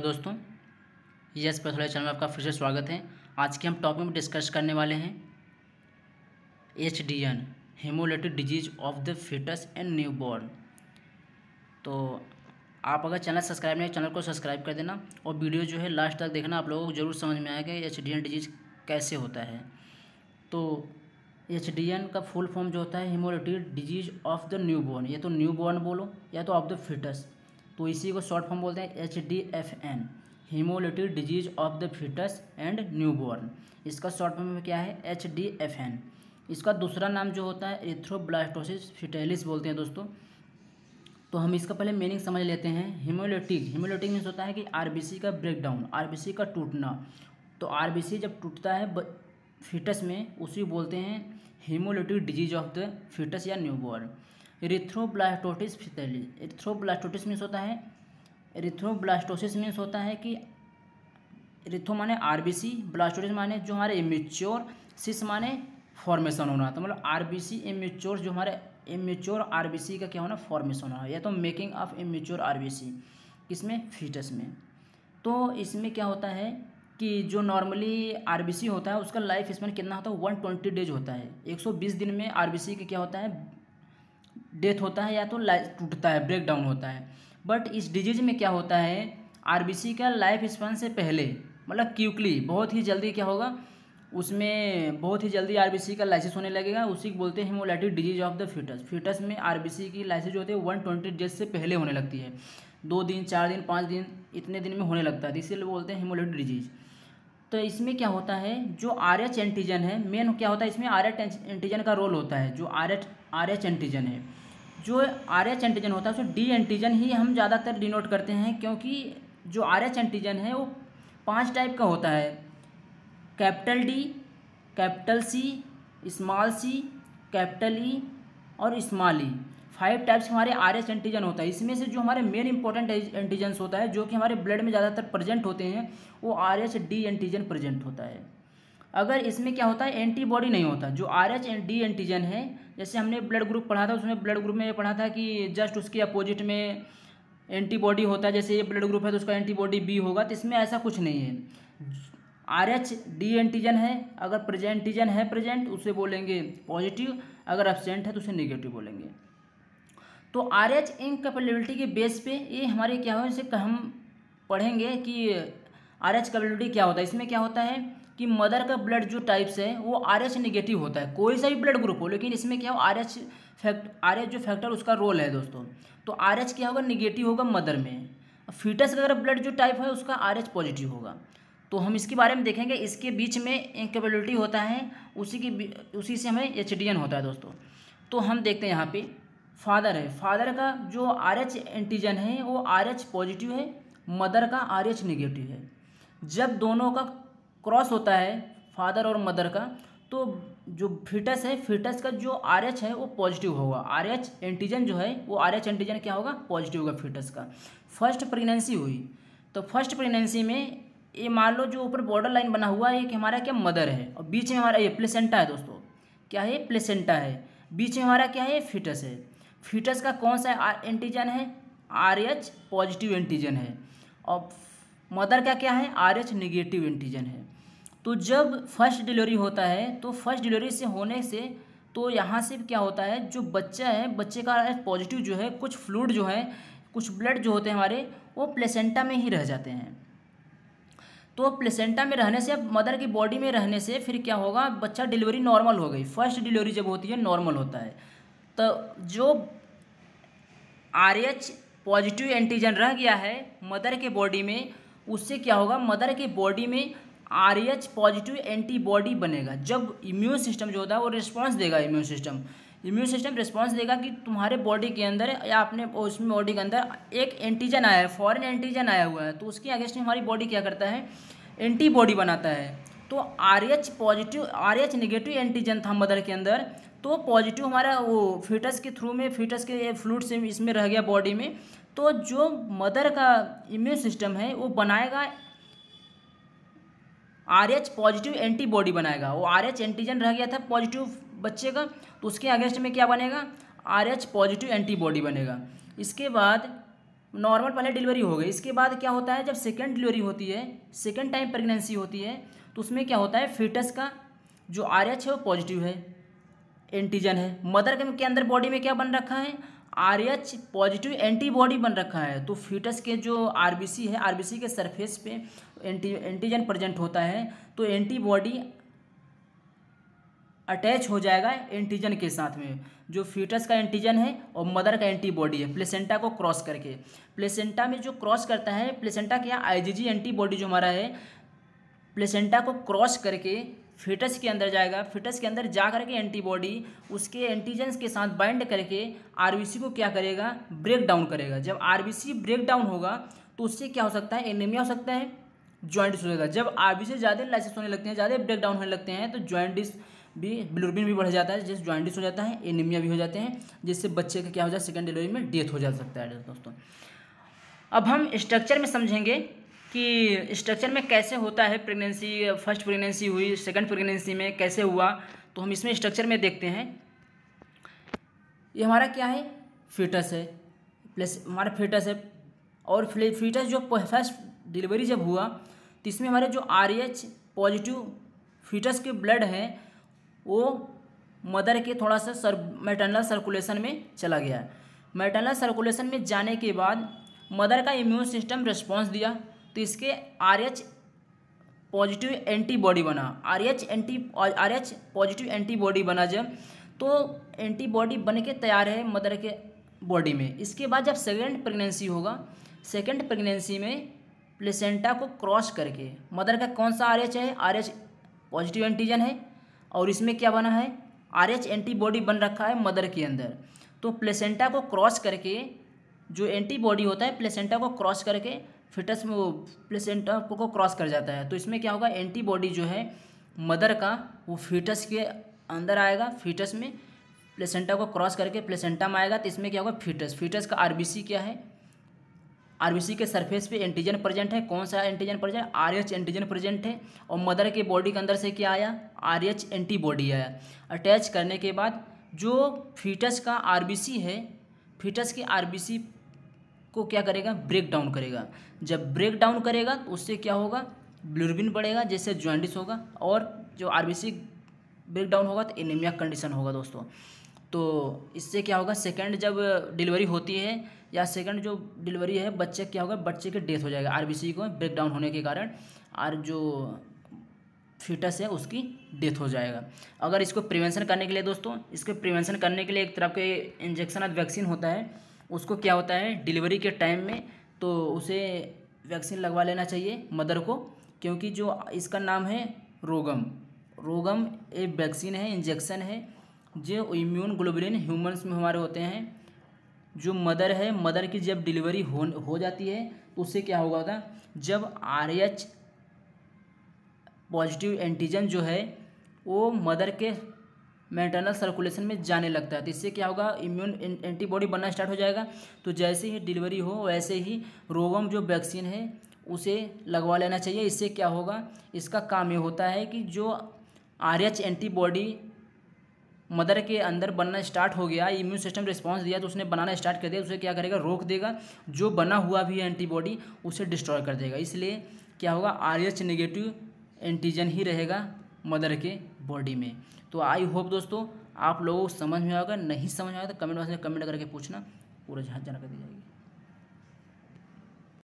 दोस्तों, yes pathology channel में आपका फिर से स्वागत है। आज के हम टॉपिक में डिस्कस करने वाले हैं HDN haemolytic disease of the foetus and newborn. तो आप अगर चैनल सब्सक्राइब नहीं, चैनल को सब्सक्राइब कर देना और वीडियो जो है लास्ट तक देखना। आप लोगों को ज़रूर समझ में आएगा HDN डिजीज कैसे होता है। तो HDN का फुल फॉर्म जो होता है haemolytic disease of the newborn, या तो न्यूबॉर्न बोलो या तो ऑफ द फीटस, तो इसी को शॉर्ट फॉर्म बोलते हैं HDFN haemolytic disease of the foetus and newborn. इसका शॉर्ट फॉर्म में क्या है HDFN। इसका दूसरा नाम जो होता है एरिथ्रोब्लास्टोसिस फीटालिस बोलते हैं दोस्तों। तो हम इसका पहले मीनिंग समझ लेते हैं। हेमोलिटिक मीन्स होता है कि RBC का ब्रेकडाउन, RBC का टूटना। तो RBC जब टूटता है फीटस में, उसी बोलते हैं haemolytic disease of the fetus या newborn. Erythroblastosis fetalis, erythroblastosis means होता है कि एरिथ्रो माने RBC, ब्लास्टोसिस माने जो हमारे इमेच्योर, सिस माने फॉर्मेशन होना। तो मतलब RBC इमेच्योर, जो हमारे इमेच्योर RBC का क्या होना, फॉर्मेशन होना, या तो मेकिंग ऑफ इमेच्योर RBC किसमें, फीटस में। तो इसमें क्या होता है कि जो नॉर्मली RBC होता है उसका लाइफ स्पैन कितना होता है, 120 डेज होता है। 120 दिन में RBC का क्या होता है, डेथ होता है या तो टूटता है, ब्रेक डाउन होता है। बट इस डिजीज में क्या होता है, RBC का लाइफ स्पैन से पहले, मतलब क्विकली, बहुत ही जल्दी क्या होगा, उसमें बहुत ही जल्दी RBC का लाइसिस होने लगेगा। उसी को बोलते हैं haemolytic disease of the foetus. Foetus में RBC की लाइसिस जो होती है 120 डेज से पहले होने लगती है। 2 दिन, 4 दिन, 5 दिन, इतने दिन में होने लगता है, इसीलिए बोलते हैं हेमोलिटिक डिजीज। तो इसमें क्या होता है, जो RH एंटीजन है, मेन क्या होता है इसमें, RH एंटीजन का रोल होता है। जो RH एंटीजन है, जो RH एंटीजन होता है, उसको D एंटीजन ही हम ज़्यादातर डिनोट करते हैं, क्योंकि जो RH एंटीजन है वो 5 टाइप का होता है। Capital D, capital C, small c, capital E और स्मॉल e। 5 टाइप्स हमारे RH एंटीजन होता है। इसमें से जो हमारे मेन इंपॉर्टेंट एंटीजन्स होता है, जो कि हमारे ब्लड में ज़्यादातर प्रेजेंट होते हैं, वो RH-D एंटीजन प्रेजेंट होता है। अगर इसमें क्या होता है, एंटीबॉडी नहीं होता। जो RH-D एंटीजन है, जैसे हमने ब्लड ग्रुप पढ़ा था, उसमें ब्लड ग्रुप में ये पढ़ा था कि जस्ट उसके अपोजिट में एंटीबॉडी होता है। जैसे ये ब्लड ग्रुप है तो उसका एंटीबॉडी B होगा, तो इसमें ऐसा कुछ नहीं है। RH-D एंटीजन है, अगर प्रेजेंट एंटीजन है प्रेजेंट, उसे बोलेंगे पॉजिटिव, अगर एब्सेंट है तो उसे नेगेटिव बोलेंगे। तो RH इनकैपेबिलिटी के बेस पे ये हमारे क्या हो, जैसे हम पढ़ेंगे कि RH कैपेबिलिटी क्या होता है। इसमें क्या होता है कि मदर का ब्लड जो टाइप्स है वो RH नेगेटिव होता है, कोई सा भी ब्लड ग्रुप हो, लेकिन इसमें क्या हो, RH जो फैक्टर उसका रोल है दोस्तों। तो RH क्या होगा, निगेटिव होगा मदर में। फीटस का अगर ब्लड जो टाइप है उसका RH पॉजिटिव होगा। तो हम इसके बारे में देखेंगे। इसके बीच में इनकैपेबिलिटी होता है, उसी से हमें HDN होता है दोस्तों। तो हम देखते हैं यहाँ पे फादर है, फादर का जो RH एंटीजन है वो RH पॉजिटिव है, मदर का RH नेगेटिव है। जब दोनों का क्रॉस होता है, फादर और मदर का, तो जो फीटस है, फीटस का जो RH है वो पॉजिटिव होगा। RH एंटीजन जो है वो RH एंटीजन क्या होगा, पॉजिटिव होगा फीटस का। फर्स्ट प्रेगनेंसी हुई, तो फर्स्ट प्रेगनेंसी में ये मान लो जो ऊपर बॉर्डर लाइन बना हुआ है, कि हमारा क्या मदर है, और बीच में हमारा ये प्लेसेंटा है दोस्तों। क्या है, प्लेसेंटा है। बीच में हमारा क्या है, फीटस है। फीटस का कौन सा एंटीजन है, RH पॉजिटिव एंटीजन है, और मदर का क्या है, RH नेगेटिव एंटीजन है। तो जब फर्स्ट डिलीवरी होता है, तो फर्स्ट डिलीवरी से होने से तो यहाँ से क्या होता है, जो बच्चा है, बच्चे का RH पॉजिटिव जो है, कुछ फ्लूइड जो है, कुछ ब्लड जो होते हैं हमारे, वो प्लेसेंटा में ही रह जाते हैं। तो प्लेसेंटा में रहने से, अब मदर की बॉडी में रहने से फिर क्या होगा, बच्चा डिलीवरी नॉर्मल हो गई। फर्स्ट डिलीवरी जब होती है नॉर्मल होता है। तो जो RH पॉजिटिव एंटीजन रह गया है मदर के बॉडी में, उससे क्या होगा, मदर के बॉडी में RH पॉजिटिव एंटीबॉडी बनेगा। जब इम्यून सिस्टम जो होता है वो रिस्पॉन्स देगा, इम्यून सिस्टम रिस्पॉन्स देगा कि तुम्हारे बॉडी के अंदर या अपने उसमें बॉडी के अंदर एक एंटीजन आया है, फॉरेन एंटीजन आया हुआ है, तो उसके अगेंस्ट में हमारी बॉडी क्या करता है, एंटीबॉडी बनाता है। तो RH नेगेटिव एंटीजन था मदर के अंदर, तो पॉजिटिव हमारा वो फीटस के थ्रू में, फीटस के फ्लूइड से इसमें रह गया बॉडी में। तो जो मदर का इम्यून सिस्टम है वो बनाएगा RH पॉजिटिव एंटीबॉडी बनाएगा। वो RH एंटीजन रह गया था पॉजिटिव बच्चे का, तो उसके अगेंस्ट में क्या बनेगा, RH पॉजिटिव एंटीबॉडी बनेगा। इसके बाद नॉर्मल पहले डिलीवरी हो गई, इसके बाद क्या होता है, जब सेकेंड डिलीवरी होती है, सेकेंड टाइम प्रेगनेंसी होती है, तो उसमें क्या होता है, फीटस का जो RH है वो पॉजिटिव है, एंटीजन है। मदर के अंदर बॉडी में क्या बन रखा है, RH पॉजिटिव एंटीबॉडी बन रखा है। तो फीटस के जो RBC है, RBC के सरफेस पे एंटीजन प्रेजेंट होता है, तो एंटीबॉडी अटैच हो जाएगा एंटीजन के साथ में, जो फीटस का एंटीजन है और मदर का एंटीबॉडी है, प्लेसेंटा को क्रॉस करके। प्लेसेंटा में जो क्रॉस करता है, प्लेसेंटा क्या IgG एंटीबॉडी जो हमारा है, प्लेसेंटा को क्रॉस करके फीटस के अंदर जाएगा। फीटस के अंदर जा करके एंटीबॉडी उसके एंटीजन्स के साथ बाइंड करके RBC को क्या करेगा, ब्रेक डाउन करेगा। जब RBC ब्रेक डाउन होगा तो उससे क्या हो सकता है, एनीमिया हो सकता है, जॉइंटिस हो जाएगा। जब RBC ज़्यादा लाइसिस होने लगते हैं, ज़्यादा ब्रेक डाउन होने लगते हैं, तो जॉइंटिस भी, बिलिरुबिन भी बढ़ जाता है, जिससे जॉइंटिस हो जाता है, एनीमिया भी हो जाते हैं, जिससे बच्चे का क्या हो जाता है, सेकेंड डिलीवरी में डेथ हो जा सकता है दोस्तों। अब हम स्ट्रक्चर में समझेंगे कि स्ट्रक्चर में कैसे होता है प्रेगनेंसी, फर्स्ट प्रेगनेंसी हुई, सेकंड प्रेगनेंसी में कैसे हुआ, तो हम इसमें स्ट्रक्चर में देखते हैं। ये हमारा क्या है, फीटस है, प्लस हमारा फीटस है, और फीटस जो फर्स्ट डिलीवरी जब हुआ तो इसमें हमारे जो RH पॉजिटिव फीटस के ब्लड है वो मदर के थोड़ा सा मैटरनल सर्कुलेशन में चला गया। मैटरनल सर्कुलेशन में जाने के बाद मदर का इम्यून सिस्टम रिस्पॉन्स दिया, तो इसके RH पॉजिटिव एंटीबॉडी बना, RH पॉजिटिव एंटीबॉडी बना जब, तो एंटीबॉडी बन के तैयार है मदर के बॉडी में। इसके बाद जब सेकेंड प्रेगनेंसी होगा, सेकेंड प्रेगनेंसी में प्लेसेंटा को क्रॉस करके मदर का कौन सा RH है, RH पॉजिटिव एंटीजन है, और इसमें क्या बना है, RH एंटीबॉडी बन रखा है मदर के अंदर। तो प्लेसेंटा को क्रॉस करके जो एंटीबॉडी होता है, प्लेसेंटा को क्रॉस करके फिटस में वो प्लेसेंटा को क्रॉस कर जाता है। तो इसमें क्या होगा, एंटीबॉडी जो है मदर का वो फीटस के अंदर आएगा, फीटस में प्लेसेंटा को क्रॉस करके प्लेसेंटा में आएगा, तो इसमें क्या होगा, फीटस का RBC क्या है, RBC के सरफेस पे एंटीजन प्रेजेंट है। कौन सा antigen present, RH antigen present है, और मदर के बॉडी के अंदर से क्या आया, RH एंटीबॉडी आया। अटैच करने के बाद जो फीटस का RBC है, फीटस के RBC को क्या करेगा, ब्रेक डाउन करेगा। जब ब्रेक डाउन करेगा तो उससे क्या होगा, बिलिरुबिन बढ़ेगा, जिससे जॉइंटिस होगा, और जो RBC ब्रेक डाउन होगा तो एनीमिया कंडीशन होगा दोस्तों। तो इससे क्या होगा, सेकंड जब डिलीवरी होती है या सेकंड जो डिलीवरी है, बच्चे क्या होगा, बच्चे की डेथ हो जाएगा RBC को ब्रेक डाउन होने के कारण, और जो फीटस है उसकी डेथ हो जाएगा। अगर इसको प्रिवेंशन करने के लिए दोस्तों, इसको प्रिवेंशन करने के लिए एक तरह के इंजेक्शन और वैक्सीन होता है, उसको क्या होता है डिलीवरी के टाइम में, तो उसे वैक्सीन लगवा लेना चाहिए मदर को, क्योंकि जो इसका नाम है रोगम एक वैक्सीन है, इंजेक्शन है, जो इम्यून ग्लोबुलिन ह्यूमन्स में हमारे होते हैं। जो मदर है, मदर की जब डिलीवरी हो जाती है तो उससे क्या होगा, जब RH पॉजिटिव एंटीजन जो है वो मदर के मैटरनल सर्कुलेशन में जाने लगता है, तो इससे क्या होगा, इम्यून एंटीबॉडी बनना स्टार्ट हो जाएगा। तो जैसे ही डिलीवरी हो वैसे ही रोगम जो वैक्सीन है उसे लगवा लेना चाहिए। इससे क्या होगा, इसका काम ये होता है कि जो RH एंटीबॉडी मदर के अंदर बनना स्टार्ट हो गया, इम्यून सिस्टम रिस्पांस दिया तो उसने बनाना स्टार्ट कर दिया, उसे क्या करेगा, रोक देगा, जो बना हुआ भी है एंटीबॉडी उसे डिस्ट्रॉय कर देगा। इसलिए क्या होगा, RH नेगेटिव एंटीजन ही रहेगा मदर के बॉडी में। तो आई होप दोस्तों आप लोगों को समझ में आएगा, नहीं समझ में आएगा तो कमेंट बॉक्स में कमेंट करके पूछना, पूरा जानकारी दी जाएगी।